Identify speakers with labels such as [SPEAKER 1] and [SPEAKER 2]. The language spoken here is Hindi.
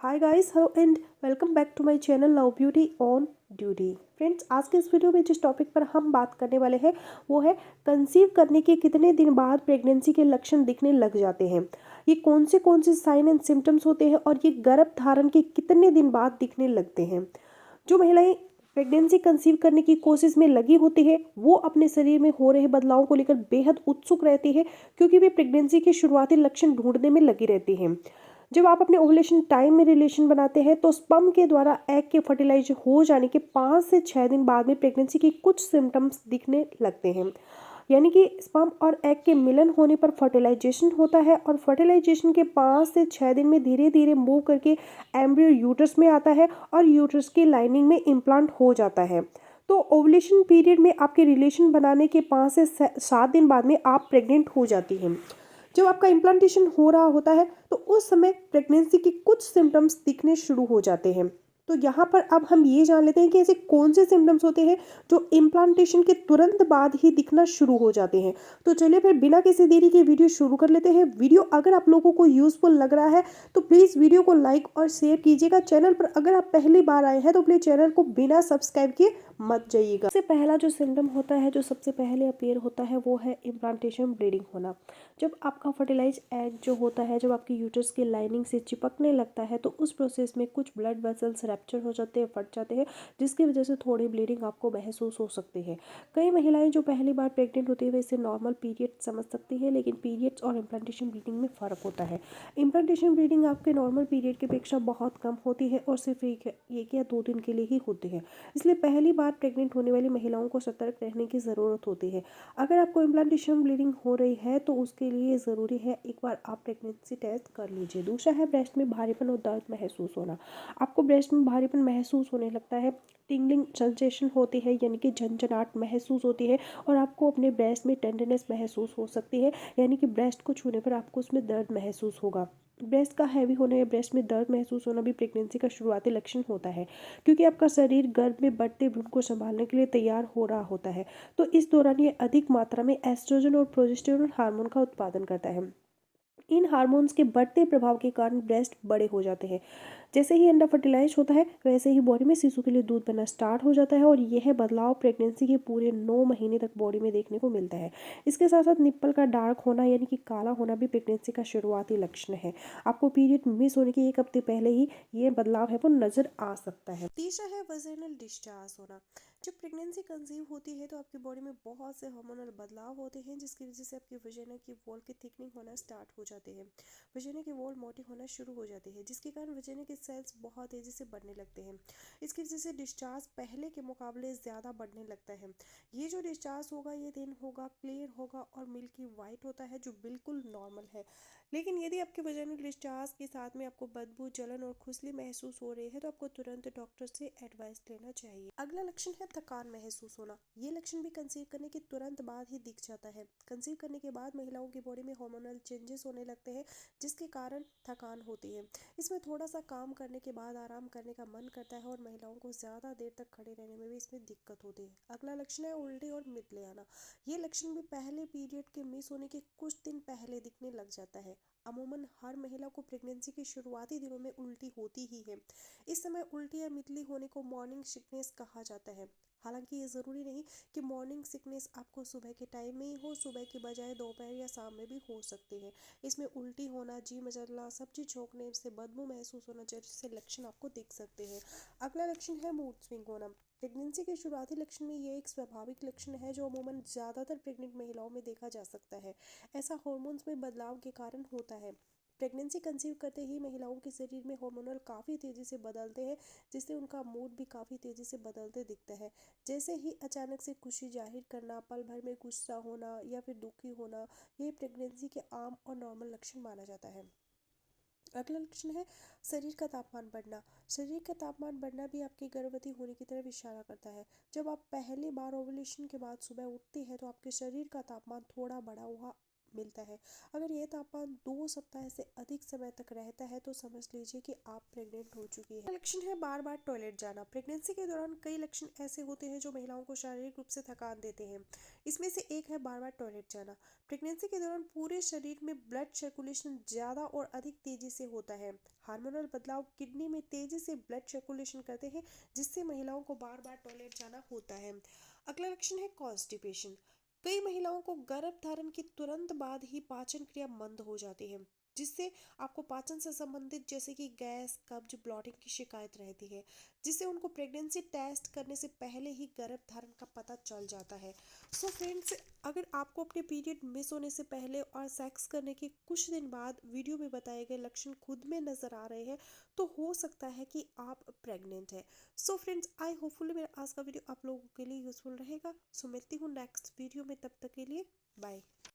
[SPEAKER 1] Hi guys, hello and welcome back to my channel love beauty on duty. Friends, आज के इस वीडियो में जिस टॉपिक पर हम बात करने वाले हैं वो है कंसीव करने के कितने दिन बाद प्रेगनेंसी के लक्षण दिखने लग जाते हैं। ये कौन से साइन एंड सिम्टम्स होते हैं और ये गर्भ धारण के कितने दिन बाद दिखने लगते हैं। जो महिलाएं प्रेगनेंसी कंसीव करने की कोशिश में लगी होती है वो अपने शरीर में हो रहे बदलावों को लेकर बेहद उत्सुक रहती है, क्योंकि वे प्रेगनेंसी के शुरुआती लक्षण ढूंढने में लगी रहती हैं। जब आप अपने ओवुलेशन टाइम में रिलेशन बनाते हैं तो स्पर्म के द्वारा एग के फर्टिलाइज हो जाने के 5 से 6 दिन बाद में प्रेगनेंसी की कुछ सिम्टम्स दिखने लगते हैं। यानी कि स्पर्म और एग के मिलन होने पर फर्टिलाइजेशन होता है और फर्टिलाइजेशन के 5 से 6 दिन में धीरे धीरे मूव करके एम्ब्रियो यूट्रस में आता है और यूट्रस की लाइनिंग में इम्प्लांट हो जाता है। तो ओवुलेशन पीरियड में आपके रिलेशन बनाने के 5 से 7 दिन बाद में आप प्रेग्नेंट हो जाती हैं। जब आपका इम्प्लांटेशन हो रहा होता है तो उस समय प्रेगनेंसी के कुछ सिम्टम्स दिखने शुरू हो जाते हैं। तो यहाँ पर अब हम ये जान लेते हैं कि ऐसे कौन से सिम्टम्स होते हैं जो इम्प्लांटेशन के तुरंत बाद ही दिखना शुरू हो जाते हैं। तो चलिए फिर बिना किसी देरी के वीडियो शुरू कर लेते हैं। वीडियो अगर आप लोगों को यूजफुल लग रहा है तो प्लीज़ वीडियो को लाइक और शेयर कीजिएगा। चैनल पर अगर आप पहली बार आए हैं तो प्लीज़ चैनल को बिना सब्सक्राइब किए मत जाइएगा। सबसे पहला जो सिम्टम होता है, जो सबसे पहले अपीयर होता है, वो है इम्प्लांटेशन ब्लीडिंग होना। जब आपका फर्टिलाइज एग जो होता है, जब आपकी यूट्रस की लाइनिंग से चिपकने लगता है तो उस प्रोसेस में कुछ ब्लड वेसल्स रैप्चर हो जाते हैं, फट जाते हैं, जिसकी वजह से थोड़ी ब्लीडिंग आपको महसूस हो सकती है। कई महिलाएं जो पहली बार प्रेग्नेंट होती है वे इसे नॉर्मल पीरियड समझ सकती है, लेकिन पीरियड्स और इम्प्लांटेशन ब्लीडिंग में फ़र्क होता है। इम्प्लांटेशन ब्लीडिंग आपके नॉर्मल पीरियड की अपेक्षा बहुत कम होती है और सिर्फ एक या 2 दिन के लिए ही होती है। इसलिए पहली बार प्रेग्नेंट होने वाली महिलाओं को सतर्क रहने की ज़रूरत होती है। अगर आपको इम्प्लांटेशन ब्लीडिंग हो रही है तो उसके लिए ज़रूरी है एक बार आप प्रेगनेंसी टेस्ट कर लीजिए। दूसरा है ब्रेस्ट में भारीपन और दर्द महसूस होना। आपको ब्रेस्ट में भारीपन महसूस होने लगता है, टिंगलिंग सेंसेशन होती है यानी कि झंझनाहट महसूस होती है और आपको अपने ब्रेस्ट में टेंडरनेस महसूस हो सकती है, यानी कि ब्रेस्ट को छूने पर आपको उसमें दर्द महसूस होगा। ब्रेस्ट का हैवी होना या ब्रेस्ट में दर्द महसूस होना भी प्रेगनेंसी का शुरुआती लक्षण होता है, क्योंकि आपका शरीर गर्भ में बढ़ते भ्रूण को संभालने के लिए तैयार हो रहा होता है। तो इस दौरान ये अधिक मात्रा में एस्ट्रोजन और प्रोजेस्टेरोन हार्मोन का उत्पादन करता है। इन हार्मोन्स के बढ़ते प्रभाव के कारण ब्रेस्ट बड़े हो जाते हैं। जैसे ही अंडा फर्टिलाइज होता है वैसे ही बॉडी में शिशु के लिए दूध बनना स्टार्ट हो जाता है और यह बदलाव प्रेगनेंसी के पूरे 9 महीने तक बॉडी में देखने को मिलता है। इसके साथ साथ निप्पल का डार्क होना यानी कि काला होना भी प्रेगनेंसी का शुरुआती लक्षण है। आपको पीरियड मिस होने के 1 हफ्ते पहले ही ये बदलाव है वो नजर आ सकता है। तीसरा है वजाइनल डिस्चार्ज होना। जब प्रेगनेंसी कंसीव होती है तो आपकी बॉडी में बहुत से हार्मोनल बदलाव होते हैं, जिसकी वजह से आपकी वजाइना की वॉल की थिकनिंग होना स्टार्ट हो जाती है। वजाइना की वॉल मोटी होना शुरू हो जाती है, जिसके कारण वजाइना के सेल्स बहुत तेज़ी से बढ़ने लगते हैं। इसकी वजह से डिस्चार्ज पहले के मुकाबले ज़्यादा बढ़ने लगता है। ये जो डिस्चार्ज होगा ये दिन होगा क्लियर होगा और मिल्की वाइट होता है, जो बिल्कुल नॉर्मल है। लेकिन यदि आपके वजाइनल डिस्चार्ज के साथ में आपको बदबू, जलन और खुजली महसूस हो रही है तो आपको तुरंत डॉक्टर से एडवाइस लेना चाहिए। अगला लक्षण है थकान महसूस होना। ये लक्षण भी कंसीव करने के तुरंत बाद ही दिख जाता है। कंसीव करने के बाद महिलाओं की बॉडी में हार्मोनल चेंजेस होने लगते हैं, जिसके कारण थकान होती है। इसमें थोड़ा सा काम करने के बाद आराम करने का मन करता है और महिलाओं को ज़्यादा देर तक खड़े रहने में भी इसमें दिक्कत होती है। अगला लक्षण है उल्टी और मितले आना। ये लक्षण भी पहले पीरियड के मिस होने के कुछ दिन पहले दिखने लग जाता है। अमूमन हर महिला को प्रेगनेंसी के शुरुआती दिनों में उल्टी होती ही है। इस समय उल्टी या मितली होने को मॉर्निंग सिकनेस कहा जाता है। हालांकि ये ज़रूरी नहीं कि मॉर्निंग सिकनेस आपको सुबह के टाइम में ही हो, सुबह की बजाय दोपहर या शाम में भी हो सकती है। इसमें उल्टी होना, जी मचलना, सब्जी छोंकने से बदबू महसूस होना जैसे लक्षण आपको दिख सकते हैं। अगला लक्षण है मूड स्विंग होना। प्रेगनेंसी के शुरुआती लक्षण में ये एक स्वाभाविक लक्षण है जो अमूमन ज़्यादातर प्रेग्नेंट महिलाओं में देखा जा सकता है। ऐसा हार्मोन्स में बदलाव के कारण होता है। प्रेगनेंसी कंसीव करते ही महिलाओं के शरीर में हार्मोनल काफ़ी तेज़ी से बदलते हैं, जिससे उनका मूड भी काफ़ी तेज़ी से बदलते दिखता है। जैसे ही अचानक से खुशी जाहिर करना, पल भर में गुस्सा होना या फिर दुखी होना, ये प्रेगनेंसी के आम और नॉर्मल लक्षण माना जाता है। अगला लक्षण है शरीर का तापमान बढ़ना। शरीर का तापमान बढ़ना भी आपके गर्भवती होने की तरफ इशारा करता है। जब आप पहली बार ओवुलेशन के बाद सुबह उठती है तो आपके शरीर का तापमान थोड़ा बढ़ा हुआ मिलता है। अगर ये तापमान 2 सप्ताह से अधिक समय तक रहता है तो समझ लीजिए कि आप प्रेग्नेंट हो चुकी है। लक्षण है बार बार टॉयलेट जाना। प्रेगनेंसी के दौरान कई लक्षण ऐसे होते हैं जो महिलाओं को शारीरिक रूप से थकान देते हैं। इसमें से एक है बार बार टॉयलेट जाना। प्रेगनेंसी के दौरान पूरे शरीर में ब्लड सर्कुलेशन ज़्यादा और अधिक तेजी से होता है। हार्मोनल बदलाव किडनी में तेजी से ब्लड सर्कुलेशन करते हैं, जिससे महिलाओं को बार बार टॉयलेट जाना होता है। अगला लक्षण है कॉन्स्टिपेशन। कई महिलाओं को गर्भ धारण के तुरंत बाद ही पाचन क्रिया मंद हो जाती है, जिससे आपको पाचन से संबंधित जैसे कि गैस, कब्ज, ब्लॉटिंग की शिकायत रहती है, जिससे उनको प्रेगनेंसी टेस्ट करने से पहले ही गर्भ धारण का पता चल जाता है। सो फ्रेंड्स, अगर आपको अपने पीरियड मिस होने से पहले और सेक्स करने के कुछ दिन बाद वीडियो में बताए गए लक्षण खुद में नज़र आ रहे हैं, तो हो सकता है कि आप प्रेग्नेंट हैं। सो फ्रेंड्स, आई होपफुली मेरा आज का वीडियो आप लोगों के लिए यूज़फुल रहेगा। सो मिलती हूँ नेक्स्ट वीडियो में, तब तक के लिए बाय।